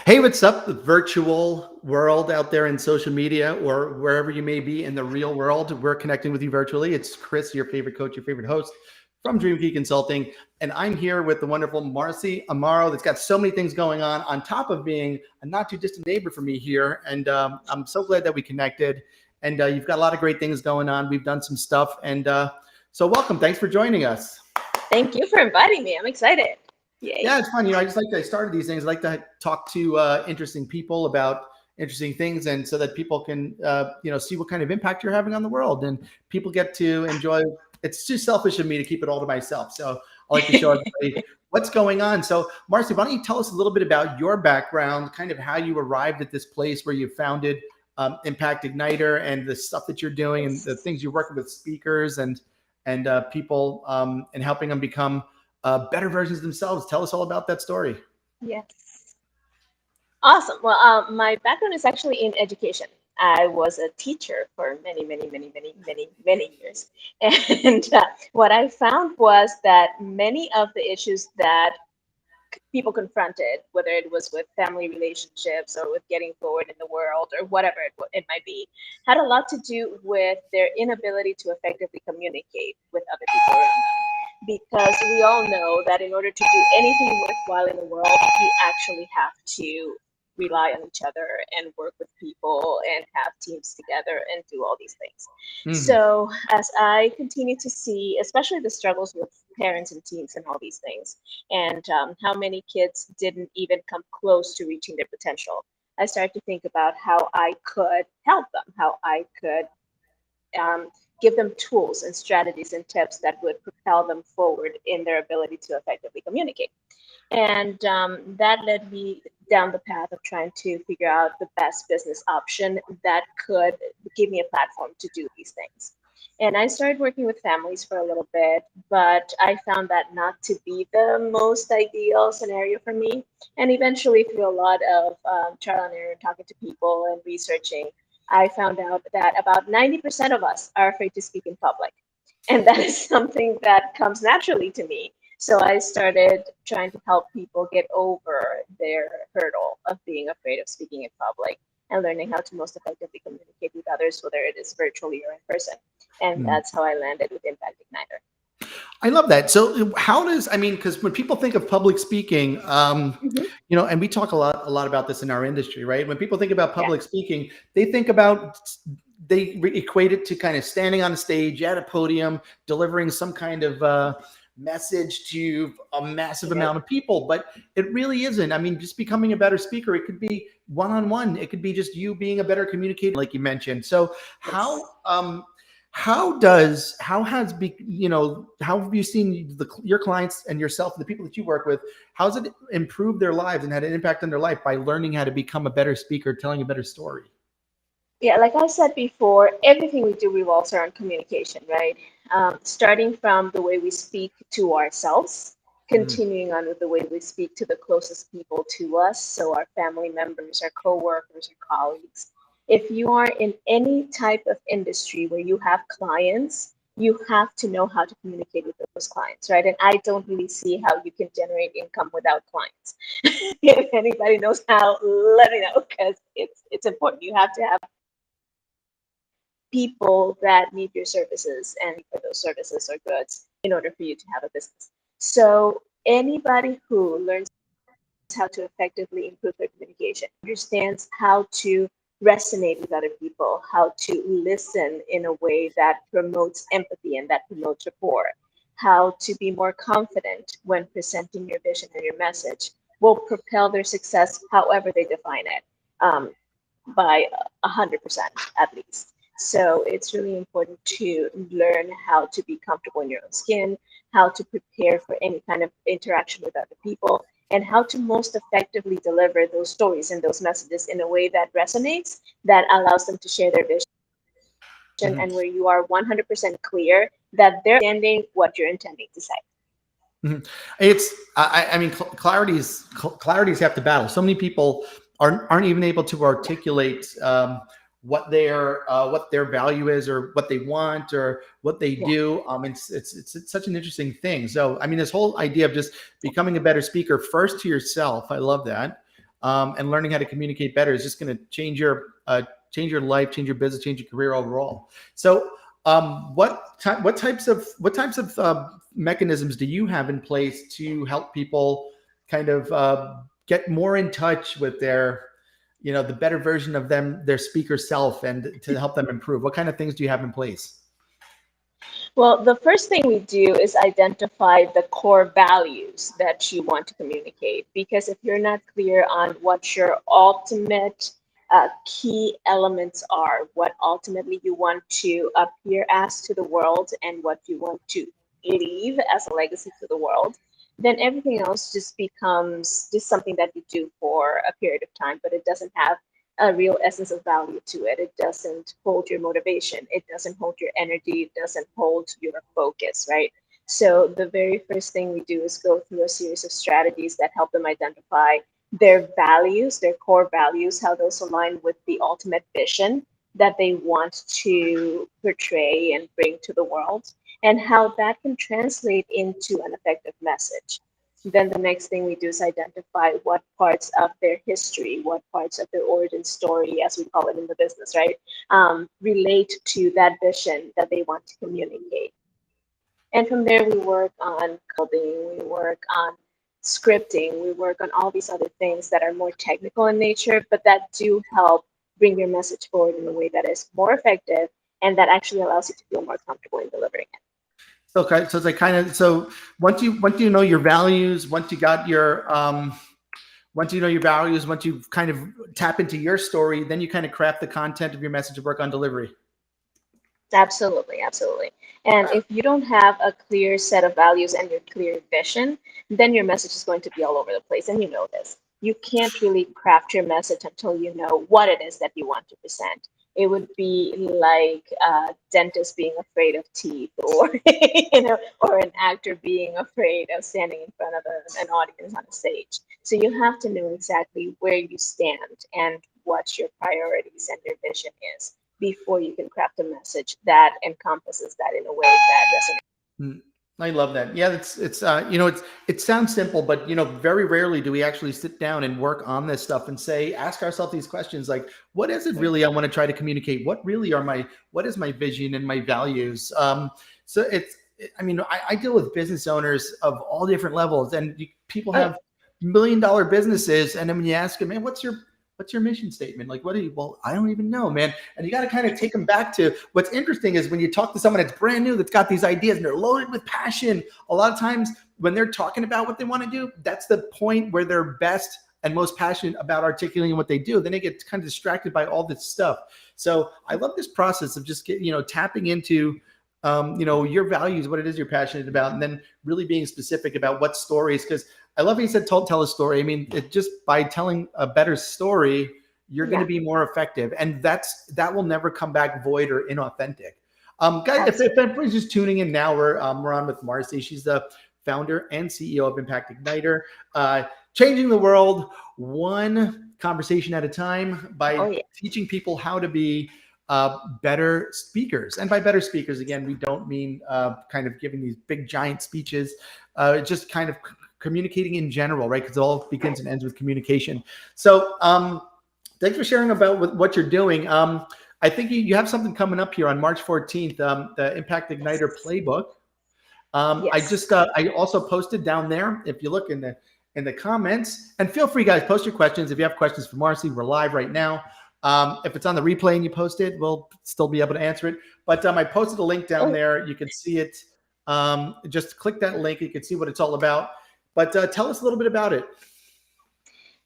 Hey, what's up, the virtual world out there in social media or wherever you may be in the real world? We're connecting with you virtually. It's Chris, your favorite coach, your favorite host from Dream Key Consulting. And I'm here with the wonderful Marcy Amaro that's got so many things going on top of being a not too distant neighbor for me here. And I'm so glad that we connected. And you've got a lot of great things going on. We've done some stuff. And so welcome. Thanks for joining us. Thank you for inviting me. I'm excited. Yay. Yeah, it's fun. I started these things. I like to talk to interesting people about interesting things, and so that people can, see what kind of impact you're having on the world, and people get to enjoy. It's too selfish of me to keep it all to myself, so I like to show everybody what's going on. So, Marcy, why don't you tell us a little bit about your background, kind of how you arrived at this place where you founded Impact Igniter, and the stuff that you're doing, and the things you're working with speakers and people, and helping them become better versions of themselves. Tell us all about that story. Yes. Awesome. Well, my background is actually in education. I was a teacher for many years. And what I found was that many of the issues that people confronted, whether it was with family relationships or with getting forward in the world or whatever it might be, had a lot to do with their inability to effectively communicate with other people around them. Because we all know that in order to do anything worthwhile in the world, you actually have to rely on each other and work with people and have teams together and do all these things. So as I continue to see, especially the struggles with parents and teens and all these things, and how many kids didn't even come close to reaching their potential, I started to think about how I could help them, how I could give them tools and strategies and tips that would propel them forward in their ability to effectively communicate. And that led me down the path of trying to figure out the best business option that could give me a platform to do these things. And I started working with families for a little bit, but I found that not to be the most ideal scenario for me. And eventually, through a lot of trial and error, talking to people and researching, I found out that about 90% of us are afraid to speak in public. And that is something that comes naturally to me. So I started trying to help people get over their hurdle of being afraid of speaking in public and learning how to most effectively communicate with others, whether it is virtually or in person. And that's how I landed with Impact Igniter. I love that. So because when people think of public speaking, and we talk a lot about this in our industry, right? When people think about public speaking, they think about, equate it to kind of standing on a stage at a podium, delivering some kind of message to a massive amount of people, but it really isn't. I mean, just becoming a better speaker, it could be one-on-one. It could be just you being a better communicator, like you mentioned. So how have you seen your clients and yourself, the people that you work with, how has it improved their lives and had an impact on their life by learning how to become a better speaker, telling a better story? Yeah, like I said before, everything we do revolves around communication, right? Starting from the way we speak to ourselves, continuing on with the way we speak to the closest people to us, so our family members, our coworkers, our colleagues. If you are in any type of industry where you have clients, you have to know how to communicate with those clients, right? And I don't really see how you can generate income without clients. If anybody knows how, let me know, because it's important. You have to have people that need your services and for those services or goods in order for you to have a business. So anybody who learns how to effectively improve their communication, understands how to resonate with other people, how to listen in a way that promotes empathy and that promotes rapport, how to be more confident when presenting your vision and your message, will propel their success however they define it, by 100% at least. So it's really important to learn how to be comfortable in your own skin, how to prepare for any kind of interaction with other people, and how to most effectively deliver those stories and those messages in a way that resonates, that allows them to share their vision, and where you are 100% clear that they're understanding what you're intending to say. It's, I mean, clarity's half the battle. So many people aren't even able to articulate what their value is, or what they want, or what they do. It's such an interesting thing. So, I mean, this whole idea of just becoming a better speaker first to yourself, I love that. and learning how to communicate better is just going to change your life, change your business, change your career overall. So, what types of mechanisms do you have in place to help people kind of get more in touch with their, the better version of them, their speaker self, and to help them improve? What kind of things do you have in place? Well, the first thing we do is identify the core values that you want to communicate. Because if you're not clear on what your ultimate key elements are, what ultimately you want to appear as to the world, and what you want to leave as a legacy to the world, then everything else just becomes just something that you do for a period of time, but it doesn't have a real essence of value to it. It doesn't hold your motivation. It doesn't hold your energy. It doesn't hold your focus, right? So the very first thing we do is go through a series of strategies that help them identify their values, their core values, how those align with the ultimate vision that they want to portray and bring to the world, and how that can translate into an effective message. Then the next thing we do is identify what parts of their history, what parts of their origin story, as we call it in the business, right, relate to that vision that they want to communicate. And from there, we work on coding, we work on scripting, we work on all these other things that are more technical in nature, but that do help bring your message forward in a way that is more effective and that actually allows you to feel more comfortable in delivering it. Okay, so it's like kind of, so once you know your values, once you know your values, once you kind of tap into your story, then you kind of craft the content of your message and work on delivery. Absolutely, absolutely. And if you don't have a clear set of values and your clear vision, then your message is going to be all over the place. And you know this. You can't really craft your message until you know what it is that you want to present. It would be like a dentist being afraid of teeth, or or an actor being afraid of standing in front of an audience on a stage. So you have to know exactly where you stand and what your priorities and your vision is before you can craft a message that encompasses that in a way that resonates. Mm, I love that. Yeah, it's it sounds simple, but very rarely do we actually sit down and work on this stuff and ask ourselves these questions like, what is it really I want to try to communicate? What is my vision and my values? So I deal with business owners of all different levels, and people Oh, yeah. have $1 million businesses, and then when you ask them, man, what's your mission statement? Like, well, I don't even know, man. And you got to kind of take them back to what's interesting is when you talk to someone that's brand new, that's got these ideas and they're loaded with passion. A lot of times when they're talking about what they want to do, that's the point where they're best and most passionate about articulating what they do. Then they get kind of distracted by all this stuff. So I love this process of just tapping into your values, what it is you're passionate about, and then really being specific about what stories. Because I love how you said tell a story. I mean, just by telling a better story, you're going to Yeah, be more effective, and that will never come back void or inauthentic. Guys, if absolutely. anybody's just tuning in now, we're on with Marcy. She's the founder and CEO of Impact Igniter, changing the world one conversation at a time by Oh, yeah. teaching people how to be better speakers. And by better speakers, again, we don't mean kind of giving these big giant speeches, just kind of communicating in general, right? Because it all begins and ends with communication. So thanks for sharing about what you're doing. I think you have something coming up here on March 14th, the Impact Igniter playbook. Yes. I also posted down there, if you look in the comments, and feel free, guys, post your questions. If you have questions for Marcy, we're live right now. If it's on the replay and you post it, we'll still be able to answer it. But I posted a link down Oh, there. You can see it. Just click that link. You can see what it's all about. But tell us a little bit about it.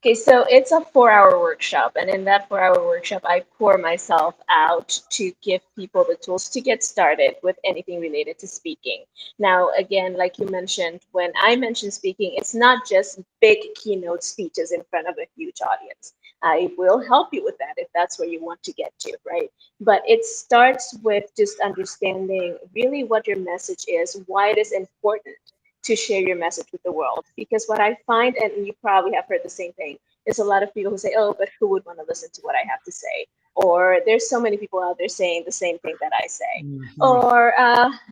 okay, so it's a 4 hour workshop, and in that 4 hour workshop, I pour myself out to give people the tools to get started with anything related to speaking. Now, again, like you mentioned, when I mention speaking, it's not just big keynote speeches in front of a huge audience. I will help you with that if that's where you want to get to, right? But it starts with just understanding really what your message is, why it is important to share your message with the world. Because what I find, and you probably have heard the same thing, is a lot of people who say, oh, but who would want to listen to what I have to say? Or there's so many people out there saying the same thing that I say. Mhm. Or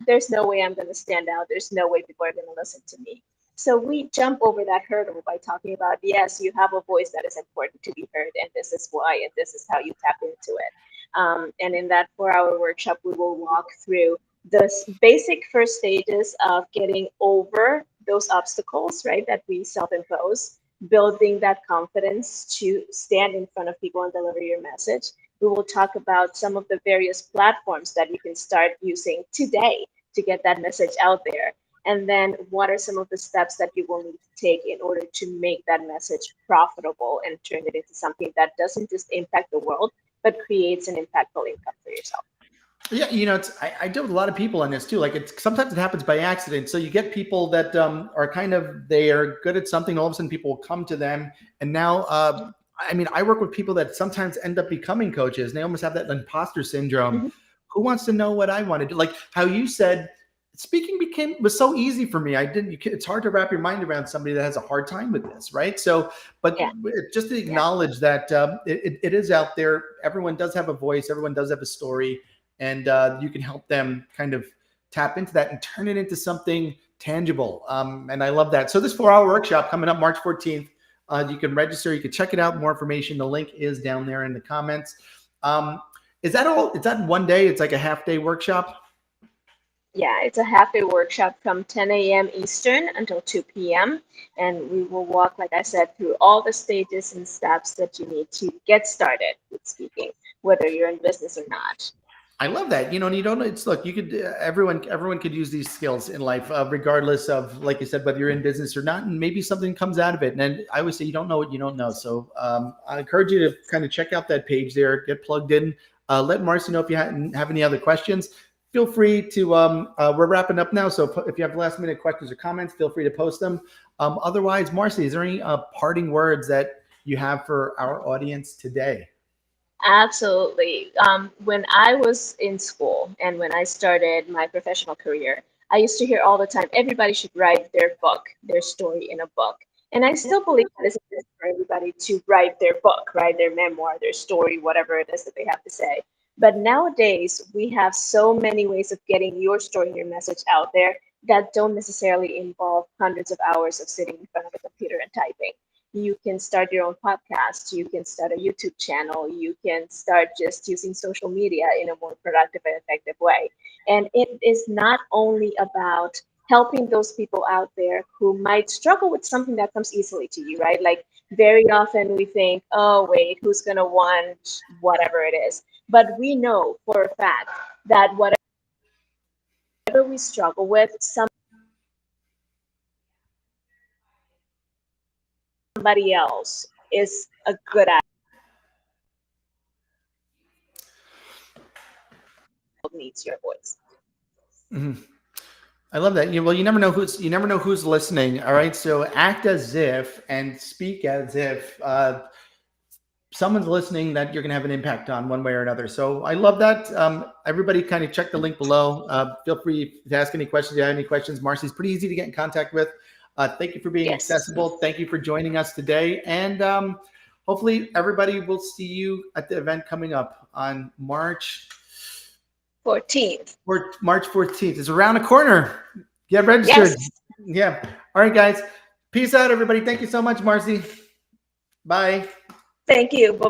there's no way I'm going to stand out. There's no way people are going to listen to me. So we jump over that hurdle by talking about, yes, you have a voice that is important to be heard, and this is why, and this is how you tap into it. And in that 4 hour workshop, we will walk through the basic first stages of getting over those obstacles, right, that we self impose, building that confidence to stand in front of people and deliver your message. We will talk about some of the various platforms that you can start using today to get that message out there. And then what are some of the steps that you will need to take in order to make that message profitable and turn it into something that doesn't just impact the world, but creates an impactful income for yourself? Yeah, I deal with a lot of people on this too. Like it's sometimes it happens by accident. So you get people that are kind of they are good at something. All of a sudden, people will come to them, and now I mean, I work with people that sometimes end up becoming coaches. And they almost have that imposter syndrome. Mm-hmm. Who wants to know what I want to do? Like how you said, speaking was so easy for me. I didn't. It's hard to wrap your mind around somebody that has a hard time with this, right? So, but Yeah, just to yeah. acknowledge that it is out there. Everyone does have a voice. Everyone does have a story, and you can help them kind of tap into that and turn it into something tangible. And I love that. So this 4 hour workshop coming up March 14th. You can register. You can check it out. More information. The link is down there in the comments. Is that all? Is that one day? It's like a half day workshop. Yeah, it's a half day workshop from 10 a.m. Eastern until 2 p.m. And we will walk, like I said, through all the stages and steps that you need to get started with speaking, whether you're in business or not. I love that. And you don't. It's look. You could. Everyone could use these skills in life, regardless of, like you said, whether you're in business or not. And maybe something comes out of it. And then I always say, you don't know what you don't know. So I encourage you to kind of check out that page there. Get plugged in. Let Marcy know if you have any other questions. Feel free to. We're wrapping up now. So if you have last minute questions or comments, feel free to post them. Otherwise, Marcy, is there any parting words that you have for our audience today? Absolutely. When I was in school and when I started my professional career, I used to hear all the time everybody should write their book, their story in a book. And I still believe that it's important for everybody to write their book, write their memoir, their story, whatever it is that they have to say. But nowadays, we have so many ways of getting your story and your message out there that don't necessarily involve hundreds of hours of sitting in front of a computer and typing. You can start your own podcast, you can start a YouTube channel, you can start just using social media in a more productive and effective way. And it is not only about helping those people out there who might struggle with something that comes easily to you, right? Like very often we think, oh, wait, who's going to want whatever it is? But we know for a fact that whatever we struggle with, somebody else is a good at needs your voice. Mm-hmm. I love that. Well, you never know who's listening. All right, so act as if and speak as if someone's listening that you're going to have an impact on one way or another. So I love that. Everybody, kind of check the link below. Feel free to ask any questions. If you have any questions, Marcy's pretty easy to get in contact with. Thank you for being Yes. accessible. Thank you for joining us today, and hopefully everybody will see you at the event coming up on March 14th. or March 14th. It's around the corner. Get registered. Yes. Yeah. All right, guys. Peace out, everybody. Thank you so much, Marcy. Bye. Thank you. Bye